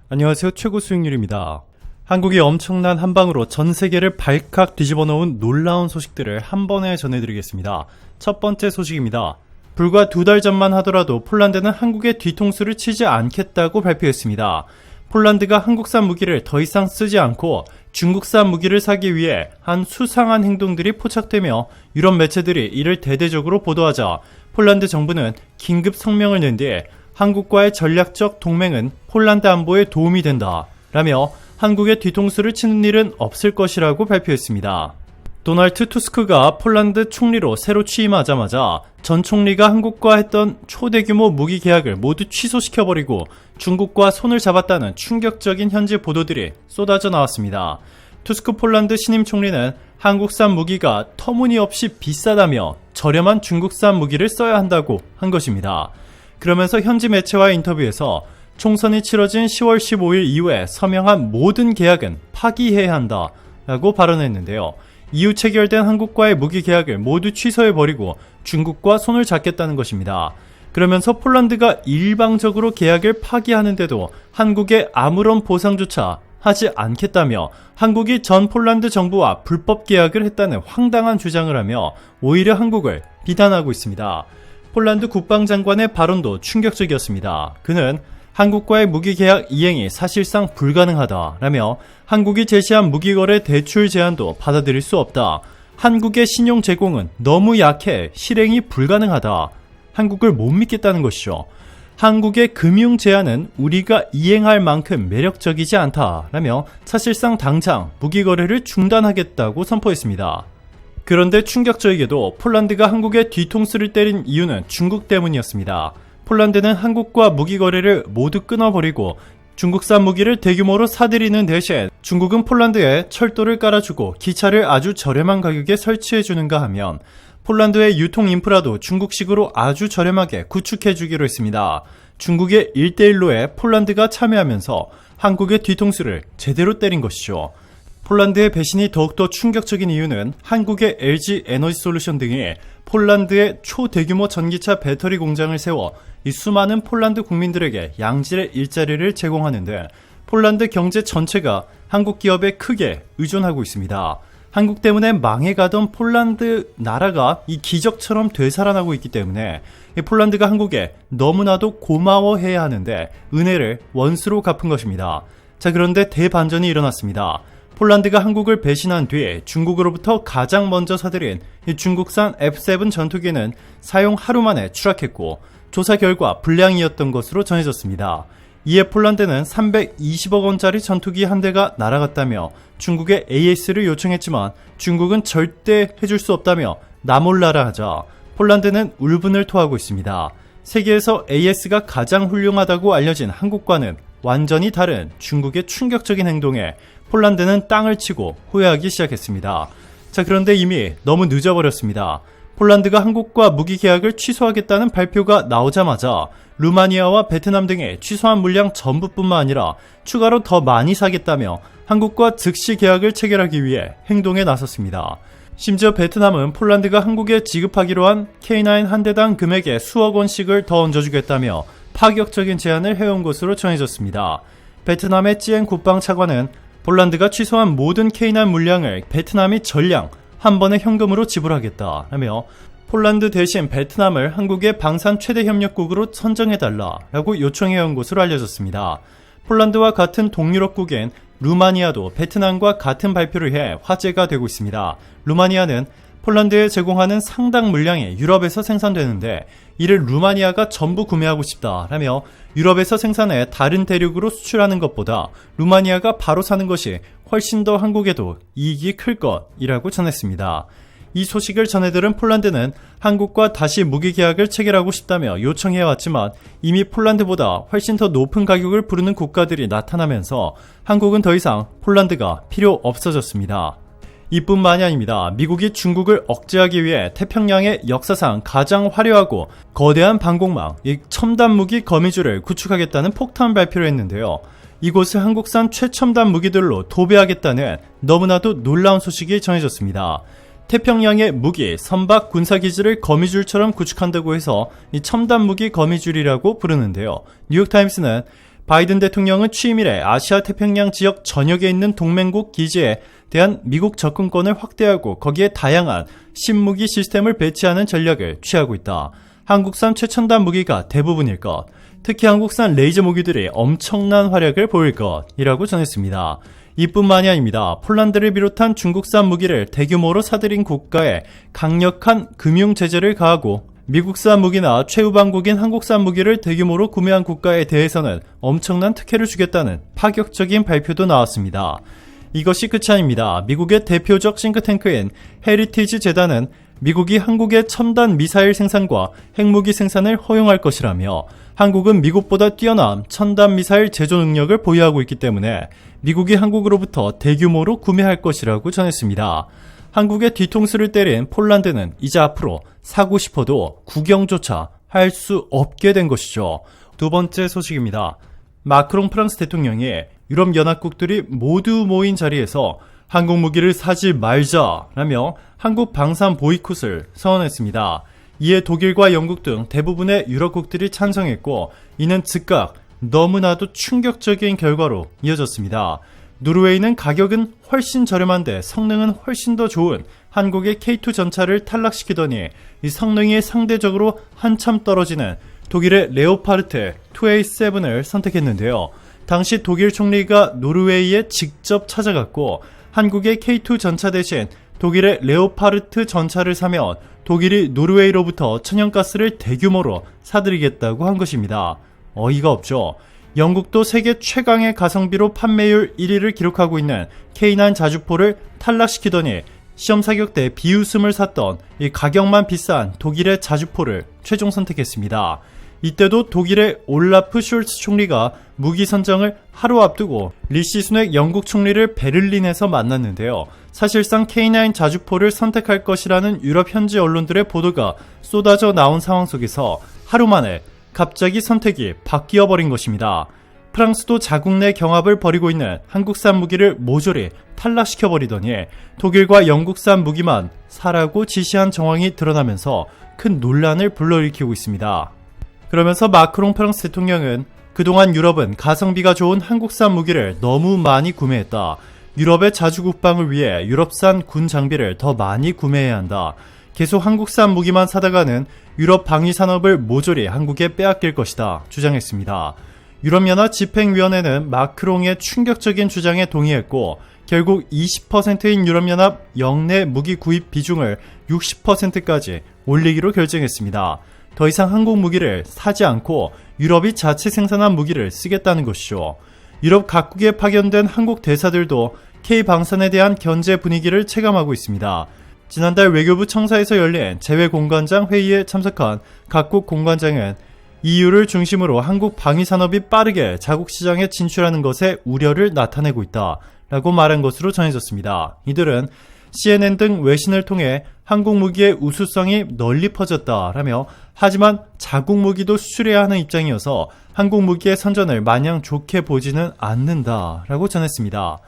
안녕하세요. 최고 수익률입니다. 한국이 엄청난 한방으로 전 세계를 발칵 뒤집어 놓은 놀라운 소식들을 한 번에 전해드리겠습니다. 첫 번째 소식입니다. 불과 2달 전만 하더라도 폴란드는 한국의 뒤통수를 치지 않겠다고 발표했습니다. 폴란드가 한국산 무기를 더 이상 쓰지 않고 중국산 무기를 사기 위해 한 수상한 행동들이 포착되며 유럽 매체들이 이를 대대적으로 보도하자 폴란드 정부는 긴급 성명을 낸 뒤 한국과의 전략적 동맹은 폴란드 안보에 도움이 된다 라며 한국의 뒤통수를 치는 일은 없을 것이라고 발표했습니다. 도널드 투스크가 폴란드 총리로 새로 취임하자마자 전 총리가 한국과 했던 초대규모 무기 계약을 모두 취소시켜버리고 중국과 손을 잡았다는 충격적인 현지 보도들이 쏟아져 나왔습니다. 투스크 폴란드 신임 총리는 한국산 무기가 터무니없이 비싸다며 저렴한 중국산 무기를 써야 한다고 한 것입니다. 그러면서 현지 매체와의 인터뷰에서 총선이 치러진 10월 15일 이후에 서명한 모든 계약은 파기해야 한다 라고 발언했는데요. 이후 체결된 한국과의 무기 계약을 모두 취소해버리고 중국과 손을 잡겠다는 것입니다. 그러면서 폴란드가 일방적으로 계약을 파기하는데도 한국에 아무런 보상조차 하지 않겠다며 한국이 전 폴란드 정부와 불법 계약을 했다는 황당한 주장을 하며 오히려 한국을 비난하고 있습니다. 폴란드 국방장관의 발언도 충격적이었습니다. 그는 한국과의 무기계약 이행이 사실상 불가능하다라며 한국이 제시한 무기거래 대출 제한도 받아들일 수 없다. 한국의 신용 제공은 너무 약해 실행이 불가능하다. 한국을 못 믿겠다는 것이죠. 한국의 금융 제한은 우리가 이행할 만큼 매력적이지 않다라며 사실상 당장 무기거래를 중단하겠다고 선포했습니다. 그런데 충격적이게도 폴란드가 한국의 뒤통수를 때린 이유는 중국 때문이었습니다. 폴란드는 한국과 무기 거래를 모두 끊어버리고 중국산 무기를 대규모로 사들이는 대신 중국은 폴란드에 철도를 깔아주고 기차를 아주 저렴한 가격에 설치해주는가 하면 폴란드의 유통 인프라도 중국식으로 아주 저렴하게 구축해주기로 했습니다. 중국의 1대1로에 폴란드가 참여하면서 한국의 뒤통수를 제대로 때린 것이죠. 폴란드의 배신이 더욱더 충격적인 이유는 한국의 LG 에너지 솔루션 등이 폴란드에 초대규모 전기차 배터리 공장을 세워 이 수많은 폴란드 국민들에게 양질의 일자리를 제공하는데 폴란드 경제 전체가 한국 기업에 크게 의존하고 있습니다. 한국 때문에 망해가던 폴란드 나라가 이 기적처럼 되살아나고 있기 때문에 이 폴란드가 한국에 너무나도 고마워해야 하는데 은혜를 원수로 갚은 것입니다. 자, 그런데 대반전이 일어났습니다. 폴란드가 한국을 배신한 뒤에 중국으로부터 가장 먼저 사들인 중국산 F7 전투기는 사용 하루 만에 추락했고 조사 결과 불량이었던 것으로 전해졌습니다. 이에 폴란드는 320억 원짜리 전투기 한 대가 날아갔다며 중국에 AS를 요청했지만 중국은 절대 해줄 수 없다며 나몰라라 하자 폴란드는 울분을 토하고 있습니다. 세계에서 AS가 가장 훌륭하다고 알려진 한국과는 완전히 다른 중국의 충격적인 행동에 폴란드는 땅을 치고 후회하기 시작했습니다. 자, 그런데 이미 너무 늦어버렸습니다. 폴란드가 한국과 무기 계약을 취소하겠다는 발표가 나오자마자 루마니아와 베트남 등의 취소한 물량 전부뿐만 아니라 추가로 더 많이 사겠다며 한국과 즉시 계약을 체결하기 위해 행동에 나섰습니다. 심지어 베트남은 폴란드가 한국에 지급하기로 한 K9 한 대당 금액의 수억 원씩을 더 얹어주겠다며 파격적인 제안을 해온 것으로 전해졌습니다. 베트남의 찌엔 국방차관은 폴란드가 취소한 모든 K9 물량을 베트남이 전량 한 번에 현금으로 지불하겠다라며 폴란드 대신 베트남을 한국의 방산 최대 협력국으로 선정해달라라고 요청해온 것으로 알려졌습니다. 폴란드와 같은 동유럽국인 루마니아도 베트남과 같은 발표를 해 화제가 되고 있습니다. 루마니아는 폴란드에 제공하는 상당 물량이 유럽에서 생산되는데 이를 루마니아가 전부 구매하고 싶다라며 유럽에서 생산해 다른 대륙으로 수출하는 것보다 루마니아가 바로 사는 것이 훨씬 더 한국에도 이익이 클 것이라고 전했습니다. 이 소식을 전해들은 폴란드는 한국과 다시 무기 계약을 체결하고 싶다며 요청해왔지만 이미 폴란드보다 훨씬 더 높은 가격을 부르는 국가들이 나타나면서 한국은 더 이상 폴란드가 필요 없어졌습니다. 이뿐만이 아닙니다. 미국이 중국을 억제하기 위해 태평양의 역사상 가장 화려하고 거대한 방공망, 이 첨단 무기 거미줄을 구축하겠다는 폭탄 발표를 했는데요. 이곳을 한국산 최첨단 무기들로 도배하겠다는 너무나도 놀라운 소식이 전해졌습니다. 태평양의 무기, 선박 군사기지를 거미줄처럼 구축한다고 해서 이 첨단 무기 거미줄이라고 부르는데요. 뉴욕타임스는 바이든 대통령은 취임 이래 아시아 태평양 지역 전역에 있는 동맹국 기지에 대한 미국 접근권을 확대하고 거기에 다양한 신무기 시스템을 배치하는 전략을 취하고 있다. 한국산 최첨단 무기가 대부분일 것, 특히 한국산 레이저 무기들이 엄청난 활약을 보일 것이라고 전했습니다. 이뿐만이 아닙니다. 폴란드를 비롯한 중국산 무기를 대규모로 사들인 국가에 강력한 금융 제재를 가하고 미국산 무기나 최후방국인 한국산 무기를 대규모로 구매한 국가에 대해서는 엄청난 특혜를 주겠다는 파격적인 발표도 나왔습니다. 이것이 끝이 아닙니다. 미국의 대표적 싱크탱크인 헤리티지 재단은 미국이 한국의 첨단 미사일 생산과 핵무기 생산을 허용할 것이라며 한국은 미국보다 뛰어난 첨단 미사일 제조 능력을 보유하고 있기 때문에 미국이 한국으로부터 대규모로 구매할 것이라고 전했습니다. 한국의 뒤통수를 때린 폴란드는 이제 앞으로 사고 싶어도 구경조차 할 수 없게 된 것이죠. 두 번째 소식입니다. 마크롱 프랑스 대통령이 유럽 연합국들이 모두 모인 자리에서 한국 무기를 사지 말자라며 한국 방산 보이콧을 선언했습니다. 이에 독일과 영국 등 대부분의 유럽국들이 찬성했고 이는 즉각 너무나도 충격적인 결과로 이어졌습니다. 노르웨이는 가격은 훨씬 저렴한데 성능은 훨씬 더 좋은 한국의 K2 전차를 탈락시키더니 이 성능이 상대적으로 한참 떨어지는 독일의 레오파르트 2A7을 선택했는데요. 당시 독일 총리가 노르웨이에 직접 찾아갔고 한국의 K2 전차 대신 독일의 레오파르트 전차를 사면 독일이 노르웨이로부터 천연가스를 대규모로 사들이겠다고 한 것입니다. 어이가 없죠. 영국도 세계 최강의 가성비로 판매율 1위를 기록하고 있는 K9 자주포를 탈락시키더니 시험 사격 때 비웃음을 샀던 이 가격만 비싼 독일의 자주포를 최종 선택했습니다. 이때도 독일의 올라프 숄츠 총리가 무기 선정을 하루 앞두고 리시 수넥 영국 총리를 베를린에서 만났는데요. 사실상 K9 자주포를 선택할 것이라는 유럽 현지 언론들의 보도가 쏟아져 나온 상황 속에서 하루 만에 갑자기 선택이 바뀌어버린 것입니다. 프랑스도 자국 내 경합을 벌이고 있는 한국산 무기를 모조리 탈락시켜버리더니 독일과 영국산 무기만 사라고 지시한 정황이 드러나면서 큰 논란을 불러일으키고 있습니다. 그러면서 마크롱 프랑스 대통령은 그동안 유럽은 가성비가 좋은 한국산 무기를 너무 많이 구매했다. 유럽의 자주 국방을 위해 유럽산 군 장비를 더 많이 구매해야 한다. 계속 한국산 무기만 사다가는 유럽 방위 산업을 모조리 한국에 빼앗길 것이다 주장했습니다. 유럽연합 집행위원회는 마크롱의 충격적인 주장에 동의했고 결국 20%인 유럽연합 영내 무기 구입 비중을 60%까지 올리기로 결정했습니다. 더 이상 한국 무기를 사지 않고 유럽이 자체 생산한 무기를 쓰겠다는 것이죠. 유럽 각국에 파견된 한국 대사들도 K방산에 대한 견제 분위기를 체감하고 있습니다. 지난달 외교부 청사에서 열린 재외공관장 회의에 참석한 각국 공관장은 EU를 중심으로 한국 방위산업이 빠르게 자국 시장에 진출하는 것에 우려를 나타내고 있다 라고 말한 것으로 전해졌습니다. 이들은 CNN 등 외신을 통해 한국 무기의 우수성이 널리 퍼졌다라며 하지만 자국 무기도 수출해야 하는 입장이어서 한국 무기의 선전을 마냥 좋게 보지는 않는다라고 전했습니다.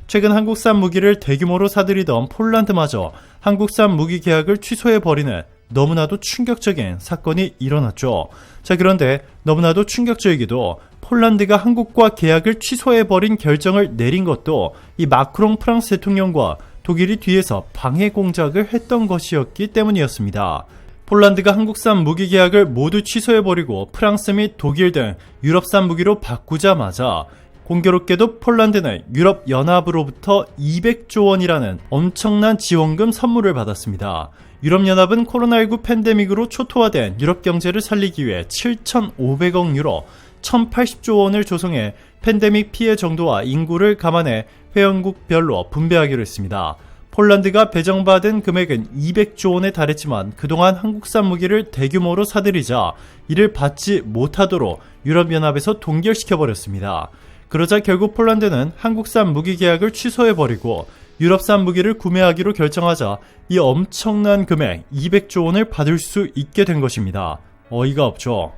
최근 한국산 무기를 대규모로 사들이던 폴란드마저 한국산 무기 계약을 취소해버리는 너무나도 충격적인 사건이 일어났죠. 자, 그런데 너무나도 충격적이게도 폴란드가 한국과 계약을 취소해버린 결정을 내린 것도 이 마크롱 프랑스 대통령과 독일이 뒤에서 방해 공작을 했던 것이었기 때문이었습니다. 폴란드가 한국산 무기 계약을 모두 취소해버리고 프랑스 및 독일 등 유럽산 무기로 바꾸자마자 공교롭게도 폴란드는 유럽연합으로부터 200조 원이라는 엄청난 지원금 선물을 받았습니다. 유럽연합은 코로나19 팬데믹으로 초토화된 유럽 경제를 살리기 위해 7,500억 유로, 1,080조 원을 조성해 팬데믹 피해 정도와 인구를 감안해 회원국별로 분배하기로 했습니다. 폴란드가 배정받은 금액은 200조 원에 달했지만 그동안 한국산 무기를 대규모로 사들이자 이를 받지 못하도록 유럽연합에서 동결시켜버렸습니다. 그러자 결국 폴란드는 한국산 무기 계약을 취소해버리고 유럽산 무기를 구매하기로 결정하자 이 엄청난 금액 200조 원을 받을 수 있게 된 것입니다. 어이가 없죠.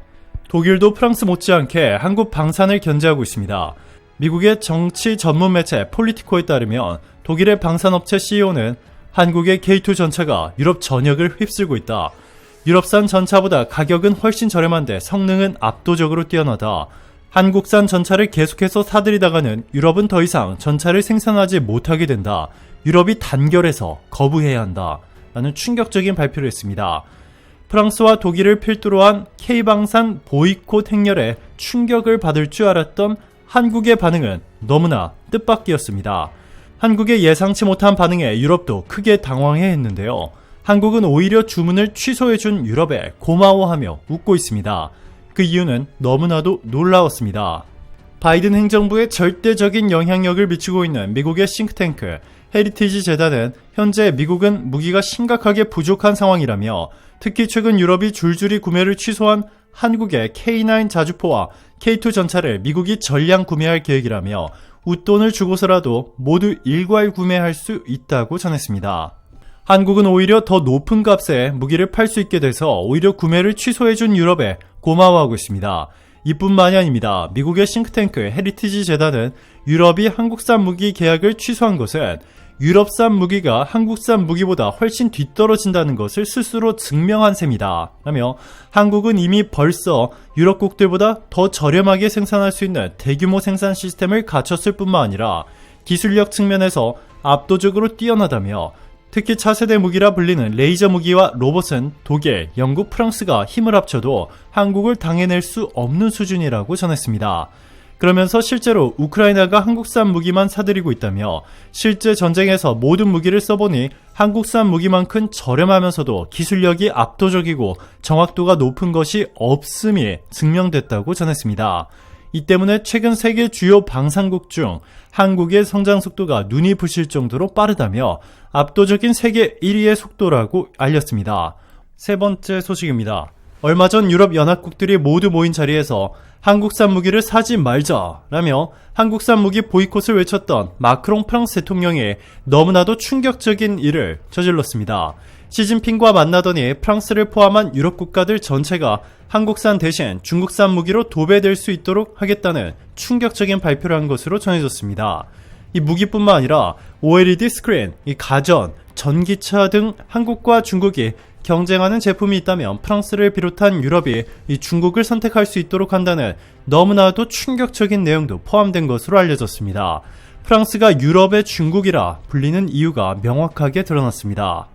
독일도 프랑스 못지않게 한국 방산을 견제하고 있습니다. 미국의 정치 전문 매체 폴리티코에 따르면 독일의 방산업체 CEO는 한국의 K2 전차가 유럽 전역을 휩쓸고 있다. 유럽산 전차보다 가격은 훨씬 저렴한데 성능은 압도적으로 뛰어나다. 한국산 전차를 계속해서 사들이다가는 유럽은 더 이상 전차를 생산하지 못하게 된다. 유럽이 단결해서 거부해야 한다. 라는 충격적인 발표를 했습니다. 프랑스와 독일을 필두로 한 K방산 보이콧 행렬에 충격을 받을 줄 알았던 한국의 반응은 너무나 뜻밖이었습니다. 한국의 예상치 못한 반응에 유럽도 크게 당황해했는데요. 한국은 오히려 주문을 취소해준 유럽에 고마워하며 웃고 있습니다. 그 이유는 너무나도 놀라웠습니다. 바이든 행정부에 절대적인 영향력을 미치고 있는 미국의 싱크탱크 헤리티지 재단은 현재 미국은 무기가 심각하게 부족한 상황이라며 특히 최근 유럽이 줄줄이 구매를 취소한 한국의 K9 자주포와 K2 전차를 미국이 전량 구매할 계획이라며 웃돈을 주고서라도 모두 일괄 구매할 수 있다고 전했습니다. 한국은 오히려 더 높은 값에 무기를 팔 수 있게 돼서 오히려 구매를 취소해준 유럽에 고마워하고 있습니다. 이뿐만이 아닙니다. 미국의 싱크탱크 헤리티지 재단은 유럽이 한국산 무기 계약을 취소한 것은 유럽산 무기가 한국산 무기보다 훨씬 뒤떨어진다는 것을 스스로 증명한 셈이다 라며 한국은 이미 벌써 유럽국들보다 더 저렴하게 생산할 수 있는 대규모 생산 시스템을 갖췄을 뿐만 아니라 기술력 측면에서 압도적으로 뛰어나다며 특히 차세대 무기라 불리는 레이저 무기와 로봇은 독일, 영국, 프랑스가 힘을 합쳐도 한국을 당해낼 수 없는 수준이라고 전했습니다. 그러면서 실제로 우크라이나가 한국산 무기만 사들이고 있다며 실제 전쟁에서 모든 무기를 써보니 한국산 무기만큼 저렴하면서도 기술력이 압도적이고 정확도가 높은 것이 없음이 증명됐다고 전했습니다. 이 때문에 최근 세계 주요 방산국 중 한국의 성장 속도가 눈이 부실 정도로 빠르다며 압도적인 세계 1위의 속도라고 알렸습니다. 세 번째 소식입니다. 얼마 전 유럽 연합국들이 모두 모인 자리에서 한국산 무기를 사지 말자라며 한국산 무기 보이콧을 외쳤던 마크롱 프랑스 대통령이 너무나도 충격적인 일을 저질렀습니다. 시진핑과 만나더니 프랑스를 포함한 유럽 국가들 전체가 한국산 대신 중국산 무기로 도배될 수 있도록 하겠다는 충격적인 발표를 한 것으로 전해졌습니다. 이 무기뿐만 아니라 OLED 스크린, 이 가전, 전기차 등 한국과 중국이 경쟁하는 제품이 있다면 프랑스를 비롯한 유럽이 이 중국을 선택할 수 있도록 한다는 너무나도 충격적인 내용도 포함된 것으로 알려졌습니다. 프랑스가 유럽의 중국이라 불리는 이유가 명확하게 드러났습니다.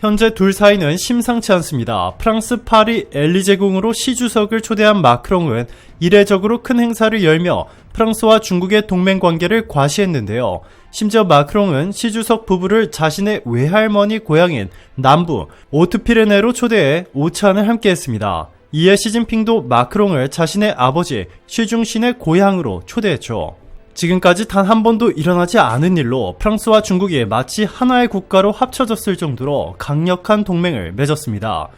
현재 둘 사이는 심상치 않습니다. 프랑스 파리 엘리제궁으로 시 주석을 초대한 마크롱은 이례적으로 큰 행사를 열며 프랑스와 중국의 동맹 관계를 과시했는데요. 심지어 마크롱은 시 주석 부부를 자신의 외할머니 고향인 남부 오트피레네로 초대해 오찬을 함께했습니다. 이에 시진핑도 마크롱을 자신의 아버지 시중신의 고향으로 초대했죠. 지금까지 단 한 번도 일어나지 않은 일로 프랑스와 중국이 마치 하나의 국가로 합쳐졌을 정도로 강력한 동맹을 맺었습니다.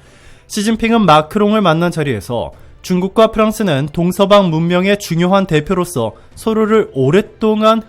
시진핑은 마크롱을 만난 자리에서 중국과 프랑스는 동서방 문명의 중요한 대표로서 서로를 오랫동안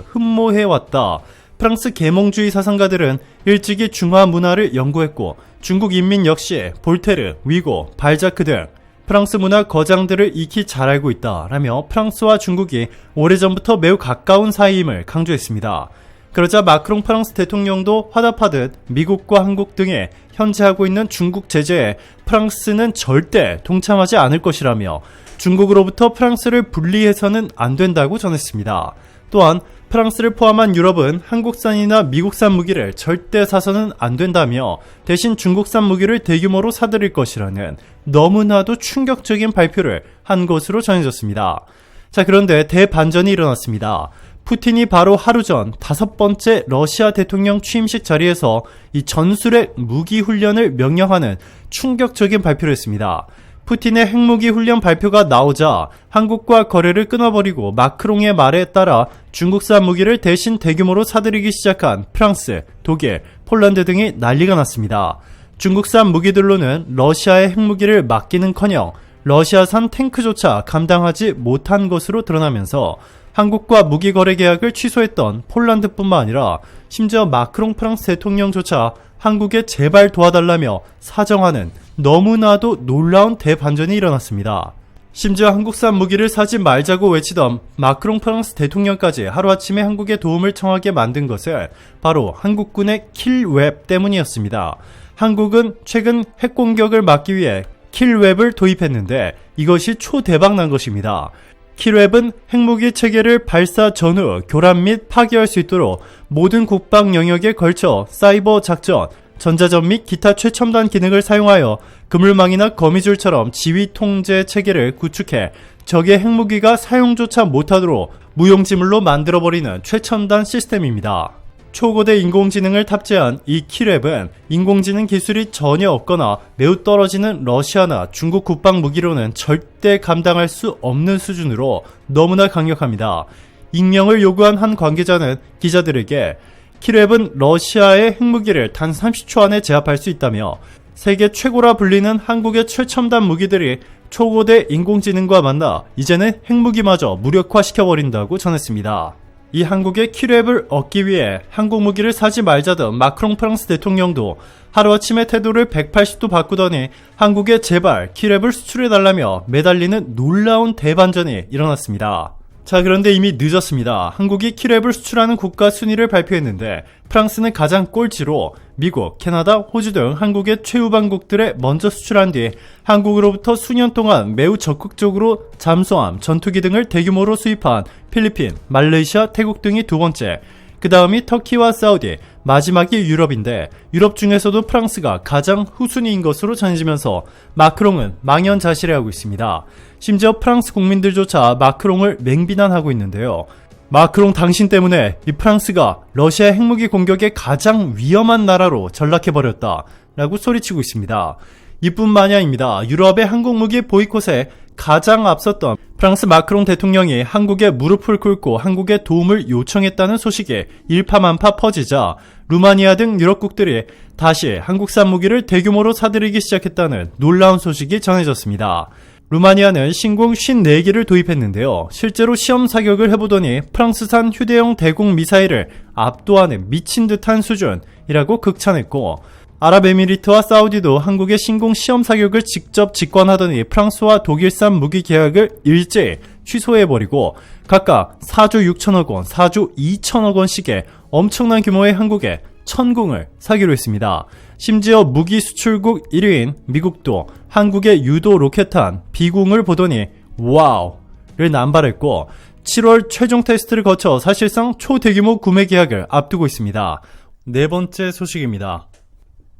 흠모해왔다. 프랑스 계몽주의 사상가들은 일찍이 중화 문화를 연구했고 중국 인민 역시 볼테르, 위고, 발자크 등 프랑스 문화 거장들을 익히 잘 알고 있다라며 프랑스와 중국이 오래전부터 매우 가까운 사이임을 강조했습니다. 그러자 마크롱 프랑스 대통령도 화답하듯 미국과 한국 등에 현재 하고 있는 중국 제재에 프랑스는 절대 동참하지 않을 것이라며 중국으로부터 프랑스를 분리해서는 안 된다고 전했습니다. 또한 프랑스를 포함한 유럽은 한국산이나 미국산 무기를 절대 사서는 안 된다며 대신 중국산 무기를 대규모로 사들일 것이라는 너무나도 충격적인 발표를 한 것으로 전해졌습니다. 자, 그런데 대반전이 일어났습니다. 푸틴이 바로 하루 전 5번째 러시아 대통령 취임식 자리에서 이 전술핵 무기 훈련을 명령하는 충격적인 발표를 했습니다. 푸틴의 핵무기 훈련 발표가 나오자 한국과 거래를 끊어버리고 마크롱의 말에 따라 중국산 무기를 대신 대규모로 사들이기 시작한 프랑스, 독일, 폴란드 등이 난리가 났습니다. 중국산 무기들로는 러시아의 핵무기를 막기는커녕 러시아산 탱크조차 감당하지 못한 것으로 드러나면서 한국과 무기 거래 계약을 취소했던 폴란드뿐만 아니라 심지어 마크롱 프랑스 대통령조차 한국에 제발 도와달라며 사정하는 너무나도 놀라운 대반전이 일어났습니다. 심지어 한국산 무기를 사지 말자고 외치던 마크롱 프랑스 대통령까지 하루아침에 한국에 도움을 청하게 만든 것은 바로 한국군의 킬웹 때문이었습니다. 한국은 최근 핵공격을 막기 위해 킬웹을 도입했는데 이것이 초대박 난 것입니다. 키루앱은 핵무기 체계를 발사 전후 교란 및 파괴할 수 있도록 모든 국방 영역에 걸쳐 사이버 작전, 전자전 및 기타 최첨단 기능을 사용하여 그물망이나 거미줄처럼 지휘 통제 체계를 구축해 적의 핵무기가 사용조차 못하도록 무용지물로 만들어버리는 최첨단 시스템입니다. 초고대 인공지능을 탑재한 이 키루앱은 인공지능 기술이 전혀 없거나 매우 떨어지는 러시아나 중국 국방 무기로는 절대 감당할 수 없는 수준으로 너무나 강력합니다. 익명을 요구한 한 관계자는 기자들에게 키루앱은 러시아의 핵무기를 단 30초 안에 제압할 수 있다며 세계 최고라 불리는 한국의 최첨단 무기들이 초고대 인공지능과 만나 이제는 핵무기마저 무력화시켜버린다고 전했습니다. 이 한국의 키루앱을 얻기 위해 한국 무기를 사지 말자던 마크롱 프랑스 대통령도 하루아침에 태도를 180도 바꾸더니 한국에 제발 키루앱을 수출해달라며 매달리는 놀라운 대반전이 일어났습니다. 자, 그런데 이미 늦었습니다. 한국이 키루앱을 수출하는 국가 순위를 발표했는데 프랑스는 가장 꼴찌로 미국, 캐나다, 호주 등 한국의 최우방국들에 먼저 수출한 뒤 한국으로부터 수년 동안 매우 적극적으로 잠수함, 전투기 등을 대규모로 수입한 필리핀, 말레이시아, 태국 등이 두 번째, 그 다음이 터키와 사우디, 마지막이 유럽인데 유럽 중에서도 프랑스가 가장 후순위인 것으로 전해지면서 마크롱은 망연자실해하고 있습니다. 심지어 프랑스 국민들조차 마크롱을 맹비난하고 있는데요. 마크롱 당신 때문에 이 프랑스가 러시아 핵무기 공격의 가장 위험한 나라로 전락해버렸다 라고 소리치고 있습니다. 이뿐만이 아닙니다. 유럽의 한국 무기 보이콧에 가장 앞섰던 프랑스 마크롱 대통령이 한국에 무릎을 꿇고 한국의 도움을 요청했다는 소식이 일파만파 퍼지자 루마니아 등 유럽국들이 다시 한국산 무기를 대규모로 사들이기 시작했다는 놀라운 소식이 전해졌습니다. 루마니아는 신공 54기를 도입했는데요. 실제로 시험 사격을 해보더니 프랑스산 휴대용 대공 미사일을 압도하는 미친 듯한 수준이라고 극찬했고, 아랍에미리트와 사우디도 한국의 신공 시험 사격을 직접 직관하더니 프랑스와 독일산 무기 계약을 일제히 취소해버리고 각각 4조 6천억 원, 4조 2천억 원씩의 엄청난 규모의 한국에 천궁을 사기로 했습니다. 심지어 무기 수출국 1위인 미국도 한국의 유도 로켓탄 비공을 보더니 와우를 남발했고 7월 최종 테스트를 거쳐 사실상 초대규모 구매 계약을 앞두고 있습니다. 네 번째 소식입니다.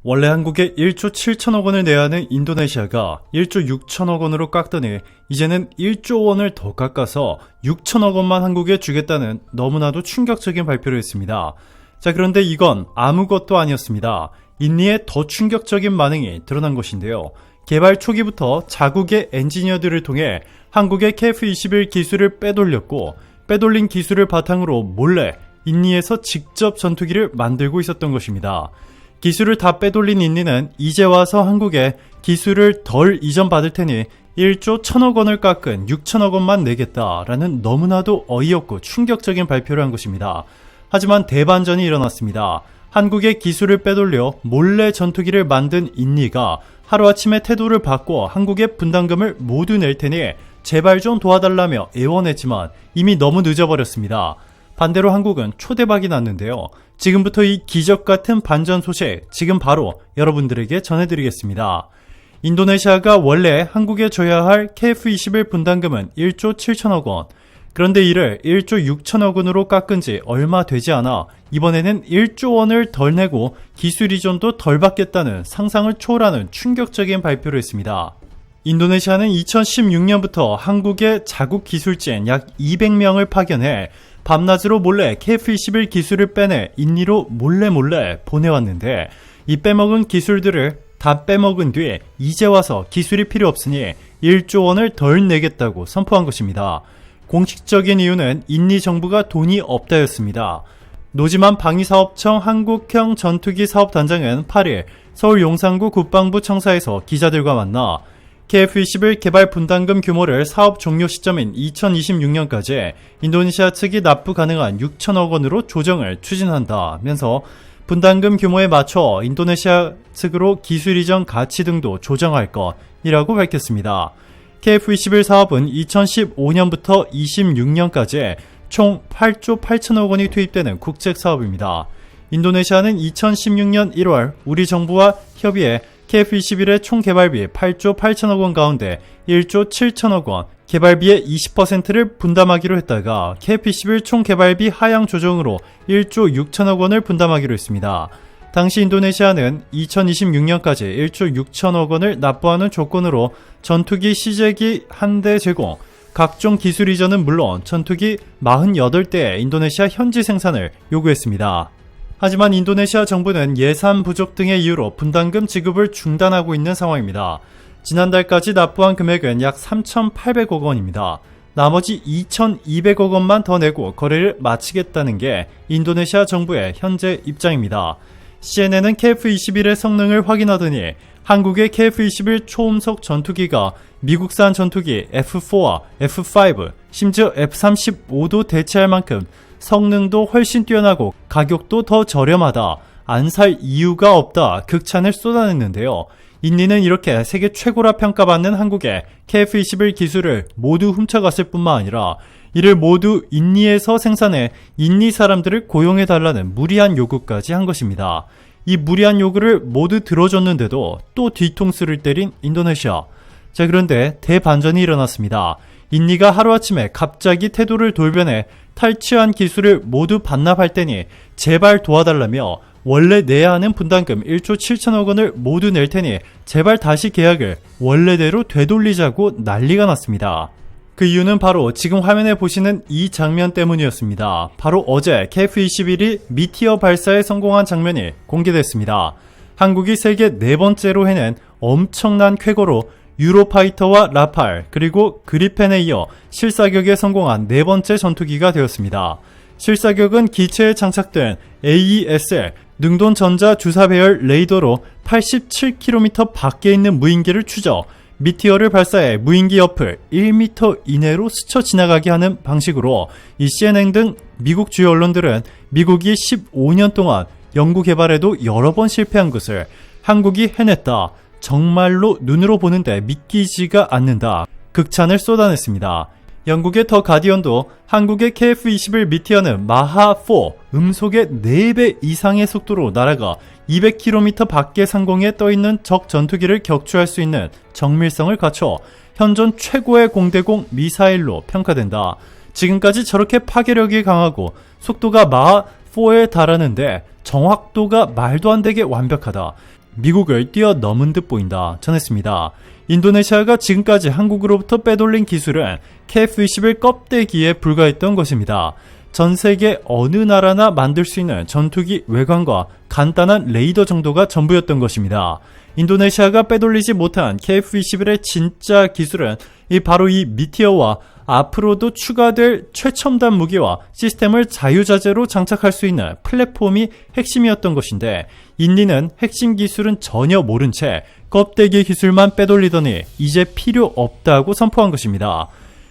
원래 한국에 1조 7천억 원을 내야 하는 인도네시아가 1조 6천억 원으로 깎더니 이제는 1조 원을 더 깎아서 6천억 원만 한국에 주겠다는 너무나도 충격적인 발표를 했습니다. 자, 그런데 이건 아무것도 아니었습니다. 인니의 더 충격적인 반응이 드러난 것인데요. 개발 초기부터 자국의 엔지니어들을 통해 한국의 KF-21 기술을 빼돌렸고 빼돌린 기술을 바탕으로 몰래 인니에서 직접 전투기를 만들고 있었던 것입니다. 기술을 다 빼돌린 인니는 이제 와서 한국에 기술을 덜 이전받을 테니 1조 1천억 원을 깎은 6천억 원만 내겠다라는 너무나도 어이없고 충격적인 발표를 한 것입니다. 하지만 대반전이 일어났습니다. 한국의 기술을 빼돌려 몰래 전투기를 만든 인니가 하루아침에 태도를 바꿔 한국의 분담금을 모두 낼 테니 제발 좀 도와달라며 애원했지만 이미 너무 늦어버렸습니다. 반대로 한국은 초대박이 났는데요. 지금부터 이 기적같은 반전 소식 지금 바로 여러분들에게 전해드리겠습니다. 인도네시아가 원래 한국에 줘야 할 KF-21 분담금은 1조 7천억 원, 그런데 이를 1조 6천억 원으로 깎은 지 얼마 되지 않아 이번에는 1조 원을 덜 내고 기술 이전도 덜 받겠다는 상상을 초월하는 충격적인 발표를 했습니다. 인도네시아는 2016년부터 한국의 자국 기술진 약 200명을 파견해 밤낮으로 몰래 KF-21 기술을 빼내 인니로 몰래 보내왔는데 이 빼먹은 기술들을 다 빼먹은 뒤에 이제 와서 기술이 필요 없으니 1조 원을 덜 내겠다고 선포한 것입니다. 공식적인 이유는 인니 정부가 돈이 없다였습니다. 노지만 방위사업청 한국형 전투기 사업단장은 8일 서울 용산구 국방부 청사에서 기자들과 만나 KF-21 개발 분담금 규모를 사업 종료 시점인 2026년까지 인도네시아 측이 납부 가능한 6천억 원으로 조정을 추진한다면서 분담금 규모에 맞춰 인도네시아 측으로 기술 이전 가치 등도 조정할 것이라고 밝혔습니다. KF-21 사업은 2015년부터 26년까지 총 8조 8천억 원이 투입되는 국책 사업입니다. 인도네시아는 2016년 1월 우리 정부와 협의해 KF-21의 총 개발비 8조 8천억 원 가운데 1조 7천억 원, 개발비의 20%를 분담하기로 했다가 KF-21 총 개발비 하향 조정으로 1조 6천억 원을 분담하기로 했습니다. 당시 인도네시아는 2026년까지 1조 6천억 원을 납부하는 조건으로 전투기 시제기 1대 제공, 각종 기술 이전은 물론 전투기 48대의 인도네시아 현지 생산을 요구했습니다. 하지만 인도네시아 정부는 예산 부족 등의 이유로 분담금 지급을 중단하고 있는 상황입니다. 지난달까지 납부한 금액은 약 3,800억 원입니다. 나머지 2,200억 원만 더 내고 거래를 마치겠다는 게 인도네시아 정부의 현재 입장입니다. CNN은 KF-21의 성능을 확인하더니 한국의 KF-21 초음속 전투기가 미국산 전투기 F4와 F5, 심지어 F-35도 대체할 만큼 성능도 훨씬 뛰어나고 가격도 더 저렴하다, 안 살 이유가 없다 극찬을 쏟아냈는데요. 인니는 이렇게 세계 최고라 평가받는 한국의 KF-21 기술을 모두 훔쳐갔을 뿐만 아니라 이를 모두 인니에서 생산해 인니 사람들을 고용해달라는 무리한 요구까지 한 것입니다. 이 무리한 요구를 모두 들어줬는데도 또 뒤통수를 때린 인도네시아. 자, 그런데 대반전이 일어났습니다. 인니가 하루아침에 갑자기 태도를 돌변해 탈취한 기술을 모두 반납할 테니 제발 도와달라며 원래 내야 하는 분담금 1조 7천억 원을 모두 낼 테니 제발 다시 계약을 원래대로 되돌리자고 난리가 났습니다. 그 이유는 바로 지금 화면에 보시는 이 장면 때문이었습니다. 바로 어제 KF-21이 미티어 발사에 성공한 장면이 공개됐습니다. 한국이 세계 4번째로 해낸 엄청난 쾌거로 유로파이터와 라팔 그리고 그리펜에 이어 실사격에 성공한 4번째 전투기가 되었습니다. 실사격은 기체에 장착된 AESL 능동 전자 주사 배열 레이더로 87km 밖에 있는 무인기를 추적, 미티어를 발사해 무인기 옆을 1m 이내로 스쳐 지나가게 하는 방식으로 이 CNN 등 미국 주요 언론들은 미국이 15년 동안 연구 개발에도 여러 번 실패한 것을 한국이 해냈다, 정말로 눈으로 보는데 믿기지가 않는다 극찬을 쏟아냈습니다. 영국의 더 가디언도 한국의 KF-21 미티어는 마하4 음속의 4배 이상의 속도로 날아가 200km 밖의 상공에 떠있는 적 전투기를 격추할 수 있는 정밀성을 갖춰 현존 최고의 공대공 미사일로 평가된다. 지금까지 저렇게 파괴력이 강하고 속도가 마하4에 달하는데 정확도가 말도 안 되게 완벽하다. 미국을 뛰어넘은 듯 보인다 전했습니다. 인도네시아가 지금까지 한국으로부터 빼돌린 기술은 KF-21 껍데기에 불과했던 것입니다. 전 세계 어느 나라나 만들 수 있는 전투기 외관과 간단한 레이더 정도가 전부였던 것입니다. 인도네시아가 빼돌리지 못한 KF-21의 진짜 기술은 바로 이 미티어와 앞으로도 추가될 최첨단 무기와 시스템을 자유자재로 장착할 수 있는 플랫폼이 핵심이었던 것인데 인니는 핵심 기술은 전혀 모른 채 껍데기 기술만 빼돌리더니 이제 필요 없다고 선포한 것입니다.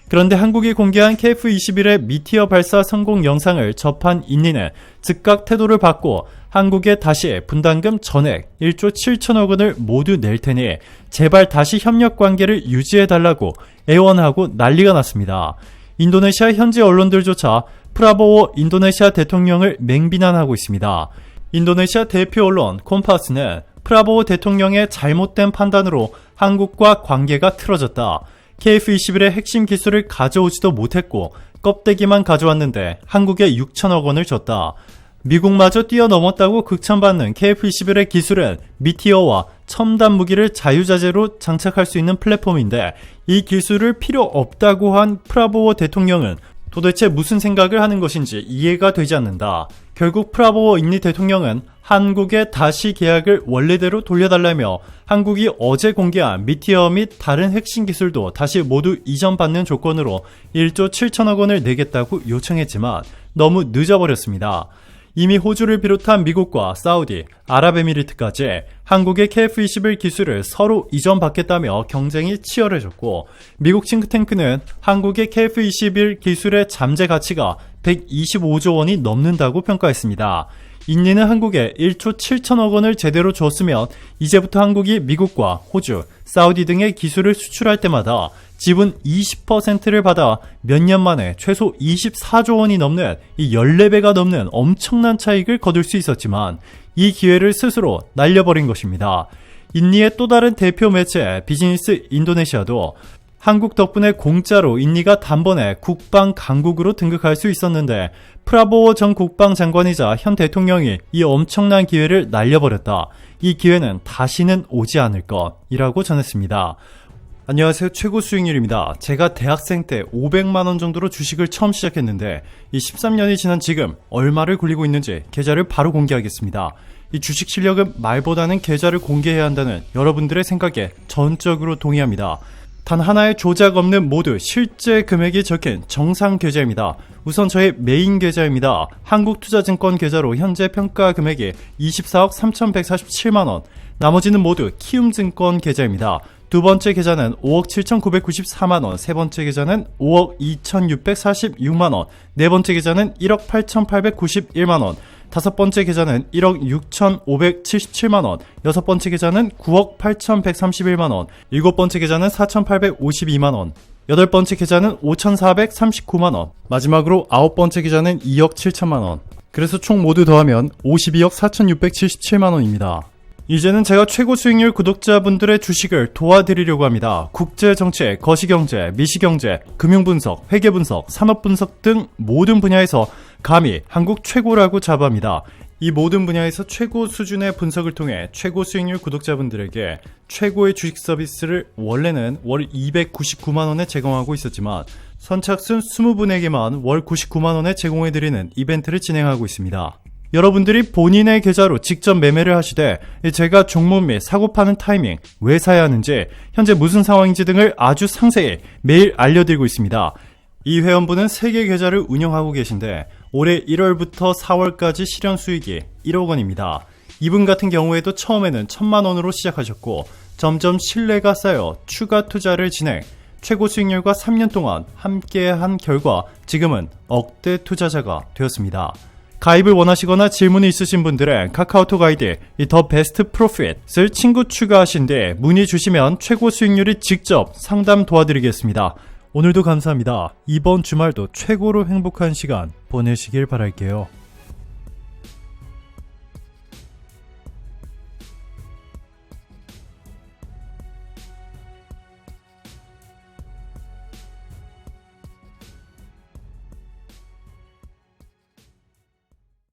그런데 한국이 공개한 KF-21의 미티어 발사 성공 영상을 접한 인니는 즉각 태도를 바꿔 한국에 다시 분담금 전액 1조 7천억 원을 모두 낼 테니 제발 다시 협력 관계를 유지해달라고 애원하고 난리가 났습니다. 인도네시아 현지 언론들조차 프라보워 인도네시아 대통령을 맹비난하고 있습니다. 인도네시아 대표 언론 콤파스는 프라보워 대통령의 잘못된 판단으로 한국과 관계가 틀어졌다. KF-21의 핵심 기술을 가져오지도 못했고 껍데기만 가져왔는데 한국에 6천억 원을 줬다. 미국마저 뛰어넘었다고 극찬받는 KF-21의 기술은 미티어와 첨단 무기를 자유자재로 장착할 수 있는 플랫폼인데 이 기술을 필요 없다고 한 프라보워 대통령은 도대체 무슨 생각을 하는 것인지 이해가 되지 않는다. 결국 프라보워 인니 대통령은 한국에 다시 계약을 원래대로 돌려달라며 한국이 어제 공개한 미티어 및 다른 핵심 기술도 다시 모두 이전받는 조건으로 1조 7천억 원을 내겠다고 요청했지만 너무 늦어버렸습니다. 이미 호주를 비롯한 미국과 사우디, 아랍에미리트까지 한국의 KF-21 기술을 서로 이전받겠다며 경쟁이 치열해졌고 미국 싱크탱크는 한국의 KF-21 기술의 잠재 가치가 125조 원이 넘는다고 평가했습니다. 인니는 한국에 1조 7천억 원을 제대로 줬으면 이제부터 한국이 미국과 호주, 사우디 등의 기술을 수출할 때마다 지분 20%를 받아 몇 년 만에 최소 24조 원이 넘는 이 14배가 넘는 엄청난 차익을 거둘 수 있었지만 이 기회를 스스로 날려버린 것입니다. 인니의 또 다른 대표 매체 비즈니스 인도네시아도 한국 덕분에 공짜로 인니가 단번에 국방 강국으로 등극할 수 있었는데 프라보워 전 국방장관이자 현 대통령이 이 엄청난 기회를 날려버렸다. 이 기회는 다시는 오지 않을 것이라고 전했습니다. 안녕하세요. 최고 수익률입니다. 제가 대학생 때 500만원 정도로 주식을 처음 시작했는데 이 13년이 지난 지금 얼마를 굴리고 있는지 계좌를 바로 공개하겠습니다. 이 주식 실력은 말보다는 계좌를 공개해야 한다는 여러분들의 생각에 전적으로 동의합니다. 단 하나의 조작 없는 모두 실제 금액이 적힌 정상 계좌입니다. 우선 저의 메인 계좌입니다. 한국투자증권 계좌로 현재 평가 금액이 24억 3,147만원, 나머지는 모두 키움증권 계좌입니다. 두 번째 계좌는 5억 7,994만원, 세 번째 계좌는 5억 2,646만원, 네 번째 계좌는 1억 8,891만원, 다섯 번째 계좌는 1억 6,577만원, 여섯 번째 계좌는 9억 8,131만원, 일곱 번째 계좌는 4,852만원, 여덟 번째 계좌는 5,439만원, 마지막으로 아홉 번째 계좌는 2억 7천만원. 그래서 총 모두 더하면 52억 4,677만원입니다. 이제는 제가 최고 수익률 구독자분들의 주식을 도와드리려고 합니다. 국제정치, 거시경제, 미시경제, 금융분석, 회계분석, 산업분석 등 모든 분야에서 감히 한국 최고라고 자부합니다. 이 모든 분야에서 최고 수준의 분석을 통해 최고 수익률 구독자분들에게 최고의 주식 서비스를 원래는 월 299만원에 제공하고 있었지만 선착순 20분에게만 월 99만원에 제공해드리는 이벤트를 진행하고 있습니다. 여러분들이 본인의 계좌로 직접 매매를 하시되 제가 종목 및 사고 파는 타이밍, 왜 사야 하는지, 현재 무슨 상황인지 등을 아주 상세히 매일 알려드리고 있습니다. 이 회원분은 3개 계좌를 운영하고 계신데 올해 1월부터 4월까지 실현 수익이 1억 원입니다. 이분 같은 경우에도 처음에는 1,000만 원으로 시작하셨고 점점 신뢰가 쌓여 추가 투자를 진행, 최고 수익률과 3년 동안 함께한 결과 지금은 억대 투자자가 되었습니다. 가입을 원하시거나 질문이 있으신 분들은 카카오톡 아이디 더 베스트 프로핏을 친구 추가하신 뒤 문의 주시면 최고 수익률이 직접 상담 도와드리겠습니다. 오늘도 감사합니다. 이번 주말도 최고로 행복한 시간 보내시길 바랄게요.